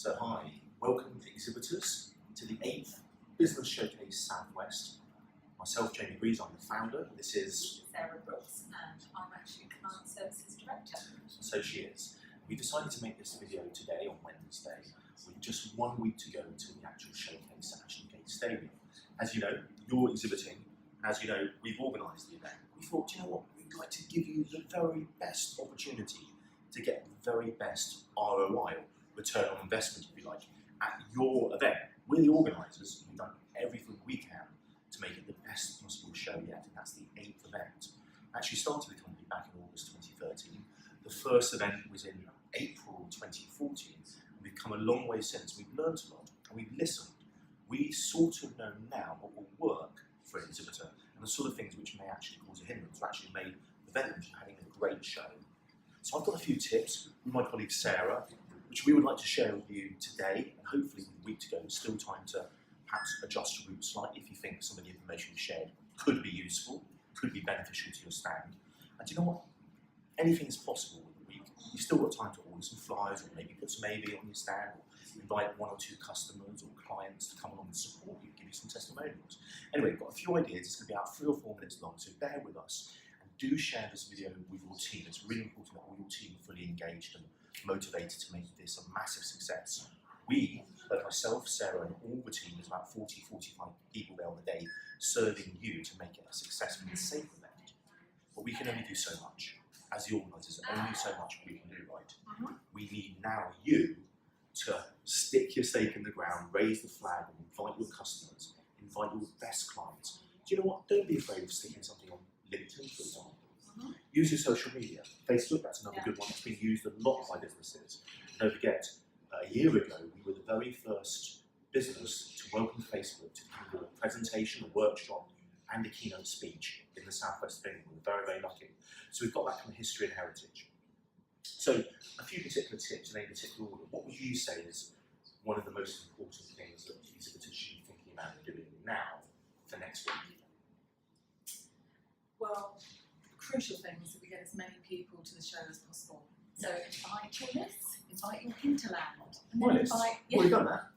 So hi, welcome Exhibitors to the 8th Business Showcase Southwest. Myself, Jamie Breeze, I'm the founder. This is Sarah Brooks, and I'm actually Client Services Director. So she is. We decided to make this video today on Wednesday, with just 1 week to go until the actual showcase at Ashton-Gate Stadium. As you know, you're exhibiting, and as you know, we've organised the event. We thought, you know what, we'd like to give you the very best opportunity to get the very best ROI, or return on investment, if you like, at your event. We're the organisers, we've done everything we can to make it the best possible show yet, and that's the 8th event. Actually started the company back in August 2013. The first event was in April 2014. We've come a long way since. We've learned a lot and we've listened. We sort of know now what will work for an exhibitor and the sort of things which may actually cause a hindrance or actually may prevent them from having a great show. So I've got a few tips with my colleague Sarah, which we would like to share with you today, and hopefully with a week to go, there's still time to perhaps adjust your route slightly if you think some of the information we've shared could be useful, could be beneficial to your stand. And do you know what? Anything is possible with a week. You've still got time to order some flyers, or maybe put some AV on your stand, or invite 1 or 2 customers or clients to come along and support you, give you some testimonials. Anyway, we've got a few ideas. It's going to be about 3 or 4 minutes long, so bear with us. And do share this video with your team. It's really important that all your team are fully engaged and motivated to make this a massive success. We, both myself, Sarah, and all the team, there's about 40-45 people there on the day, serving you to make it a successful and safe event. But we can only do so much. As the organisers, only so much we can do, right? We need now you to stick your stake in the ground, raise the flag, and invite your customers, invite your best clients. Do you know what? Don't be afraid of sticking something on LinkedIn, for example. Use your social media. Facebook, that's another good one. It's been used a lot by businesses. Don't forget, a year ago, we were the very first business to welcome Facebook to do a presentation, a workshop, and a keynote speech in the southwest of England. We're very, very lucky. So we've got that kind of history and heritage. So a few particular tips in a particular order. What would you say is one of the most important things that exhibitors should be thinking about doing now for next week? Well, the crucial thing is that we get as many people to the show as possible. So invite your lists, invite your hinterland, and then invite, we've done that.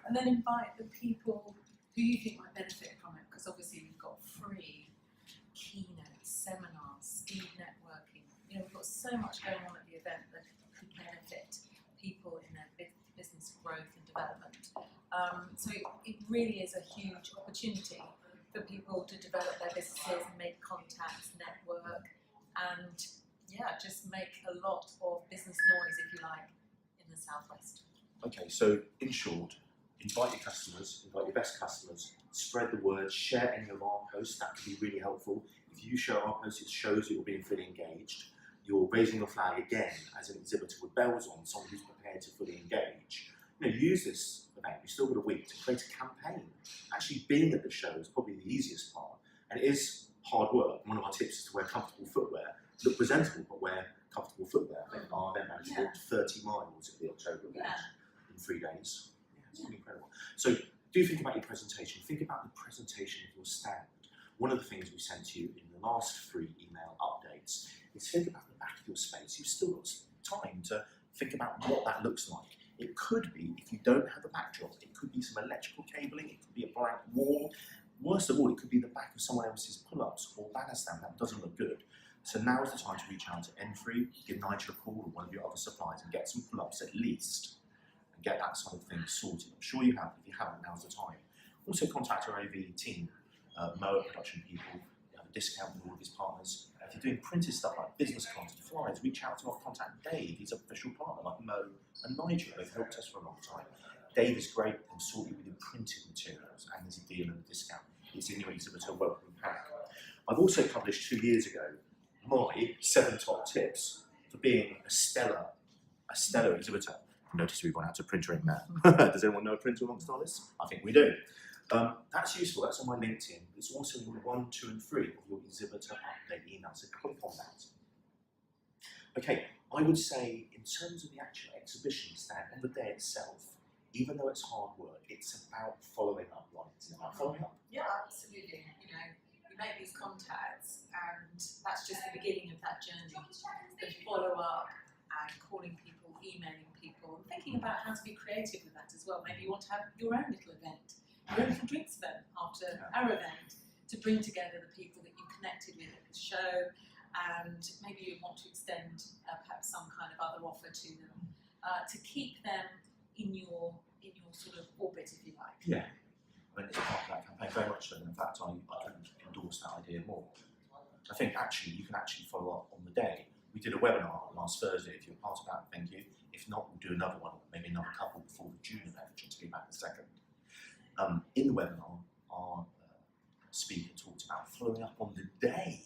and then invite the people who you think might benefit from it, because obviously we've got free keynotes, seminars, speed networking. You know, we've got so much going on at the event that could benefit people in their business growth and development. So it really is a huge opportunity for people to develop their businesses, make contacts, network, and just make a lot of business noise, if you like, in the southwest. Okay, so in short, invite your customers, invite your best customers, spread the word, share any of our posts. That could be really helpful. If you share our posts, it shows that you're being fully engaged. You're raising your flag again as an exhibitor with bells on, someone who's prepared to fully engage. You know, use this event. You've still got a week to create a campaign. Actually being at the show is probably the easiest part, and it is hard work. One of our tips is to wear comfortable footwear. Look presentable, but wear comfortable footwear. I think our event manager walked 30 miles at the October event in 3 days. It's pretty incredible. So do think about your presentation. Think about the presentation of your stand. One of the things we sent to you in the last 3 email updates is think about the back of your space. You've still got time to think about what that looks like. It could be, if you don't have a backdrop, it could be some electrical cabling, it could be a blank wall. Worst of all, it could be the back of someone else's pull-ups or banner stand. That doesn't look good. So now is the time to reach out to N3, give Nigel a call or one of your other suppliers and get some pull-ups at least, and get that sort of thing sorted. I'm sure you have. If you haven't, now's the time. Also contact our AV team, Mo Production people. We have a discount with all of his partners. If you're doing printed stuff like business cards and flyers, reach out to our contact Dave. He's an official partner like Mo and Nigel. They've helped us for a long time. Dave is great and sort you with your printed materials, and there's a deal and a discount. It's in your exhibitor welcome pack. I've also published 2 years ago my 7 top tips for being a stellar exhibitor. Notice we've gone out to printer ink there. Does anyone know a printer amongst our list? I think we do. That's useful, that's on my LinkedIn. It's also in 1, 2 and 3 of your exhibitor update email, so click on that. Okay, I would say in terms of the actual exhibition stand on the day itself, even though it's hard work, it's about following up, right? It's about following up. Yeah, absolutely. You know, you make these contacts, and that's just the beginning of that journey. The follow up and calling people, emailing people, people, and thinking about how to be creative with that as well. Maybe you want to have your own little event, your own little drinks event after our event, to bring together the people that you connected with at the show, and maybe you want to extend perhaps some kind of other offer to them, to keep them in your sort of orbit, if you like. Yeah, I mean, it's part of that campaign very much so. And in fact, I can endorse that idea more. I think actually you can actually follow up on the day. We did a webinar last Thursday. If you're part of that, thank you. If not, we'll do another one, maybe another couple before the June event, which will be back in a second. In the webinar, our speaker talked about following up on the day.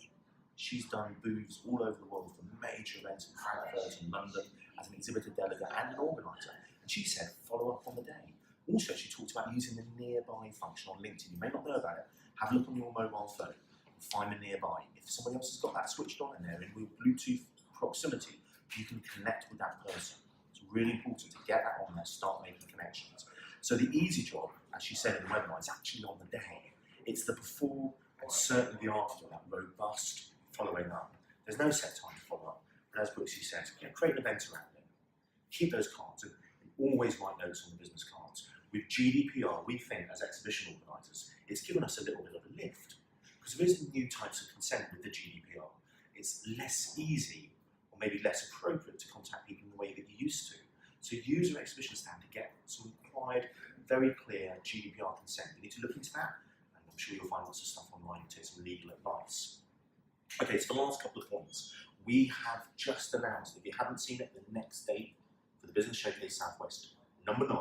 She's done booths all over the world for major events in Frankfurt and London as an exhibitor delegate and an organiser. And she said, follow up on the day. Also, she talked about using the nearby function on LinkedIn. You may not know about it. Have a look on your mobile phone and find the nearby. If somebody else has got that switched on in there in Bluetooth proximity, you can connect with that person. It's really important to get that on there, start making connections. So the easy job, as she said in the webinar, is actually on the day. It's the before and certainly the after, that robust following up. There's no set time to follow up, but as Brooksy says, create an event around it. Keep those cards and always write notes on the business cards. With GDPR, we think as exhibition organisers, it's given us a little bit of a lift, because there is new types of consent with the GDPR. It's less easy, or maybe less appropriate, to contact people in the way that you used to. So use your exhibition stand to get some required, very clear GDPR consent. You need to look into that, and I'm sure you'll find lots of stuff online to take some legal advice. Okay, so the last couple of points. We have just announced, if you haven't seen it, the next date for the Business Showcase Southwest, number 9.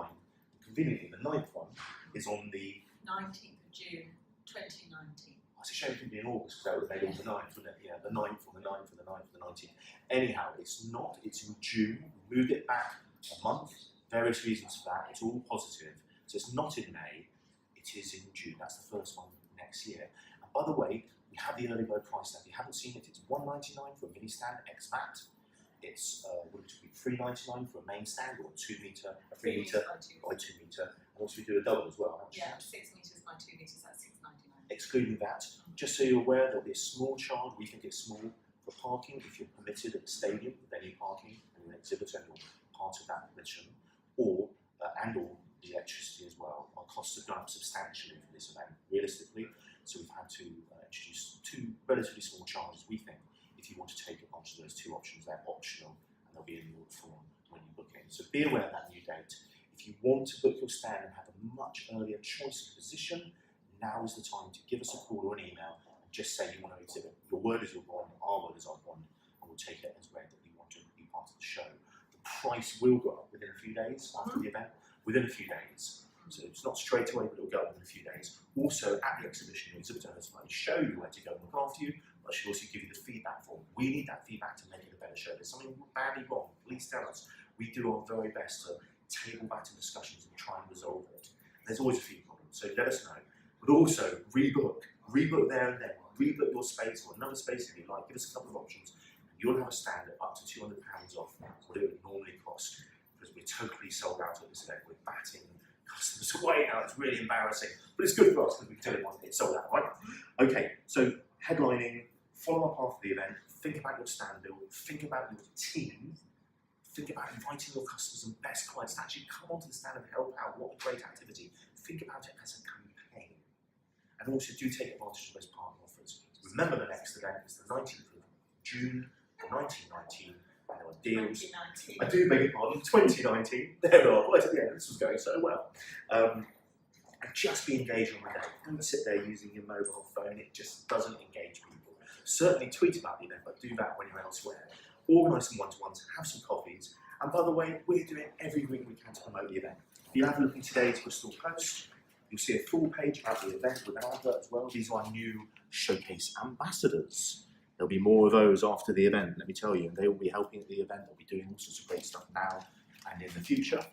Conveniently, the 9th one is on the 19th of June, 2019. It's a shame it couldn't be in August, because that would have made it the 9th, wouldn't it? Yeah, the 9th or the 9th or the 9th or the 19th. Anyhow, it's not, it's in June. We moved it back a month. Various reasons for that. It's all positive. So it's not in May, it is in June. That's the first one next year. And by the way, we have the early bird price now. If you haven't seen it, it's $199 for a mini stand ex-mat. It's would it be $399 for a main stand, or a 2 metre, a 3 metre by 2 metre. And also we do a double as well. Yeah, 6 metres by 2 metres, that's $6.99. Excluding that, just so you're aware, there'll be a small charge. We think it's small for parking if you're permitted at the stadium with any parking and an exhibitor and you're part of that permission, or and or the electricity as well. Our costs have gone up substantially for this event, realistically. So we've had to introduce 2 relatively small charges, we think. If you want to take advantage of those 2 options, they're optional and they'll be in your form when you book in. So be aware of that new date. If you want to book your stand and have a much earlier choice of position, now is the time to give us a call or an email and just say you want to exhibit. Your word is your bond, our word is our bond, and we'll take it as read that you want to be part of the show. The price will go up within a few days after the event, within a few days. So it's not straight away, but it'll go up within a few days. Also, at the exhibition, your exhibitor has to show you where to go and look after you, but she'll also give you the feedback form. We need that feedback to make it a better show. There's something badly wrong, please tell us. We do our very best to table that in discussions and try and resolve it. There's always a few problems, so let us know. But also, rebook there and then. Rebook your space or another space if you like. Give us a couple of options. You'll have a stand at up to £200 off what it would normally cost, because we're totally sold out at this event. We're batting customers away now. It's really embarrassing, but it's good for us because we tell everyone it's sold out, right? Okay, so headlining, follow up after the event, think about your stand build, think about your team, think about inviting your customers and best clients to actually come onto the stand and help out. What a great activity. Think about it as a campaign. And also do take advantage of those partner offers. Remember, the next event is the 19th of June 1919, and there are deals. 2019. I do beg your pardon, 2019. There we are, right at the end. This was going so well. And just be engaged on the day. Don't sit there using your mobile phone, it just doesn't engage people. Certainly tweet about the event, but do that when you're elsewhere. Organise some one-to-ones, have some coffees. And by the way, we're doing every week we can to promote the event. If you have a look in today's Bristol Post, you'll see a full page about the event with an advert as well. These are our new showcase ambassadors. There'll be more of those after the event, let me tell you, and they will be helping at the event. They'll be doing all sorts of great stuff now and in the future.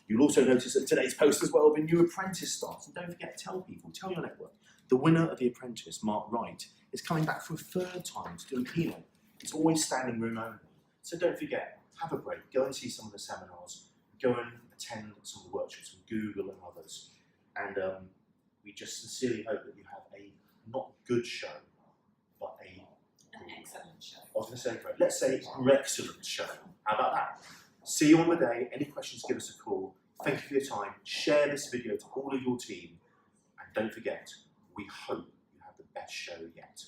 You'll also notice that today's post as well will be new apprentice starts. And don't forget, tell people, tell your network. The winner of the apprentice, Mark Wright, is coming back for a 3rd time to do a keynote. It's always standing room only. So don't forget, have a break, go and see some of the seminars, go and attend some of the workshops from Google and others. And we just sincerely hope that you have a not good show, but an excellent show. I was going to say great. Let's say excellent show. How about that? See you on the day. Any questions, give us a call. Thank you for your time. Share this video to all of your team. And don't forget, we hope you have the best show yet.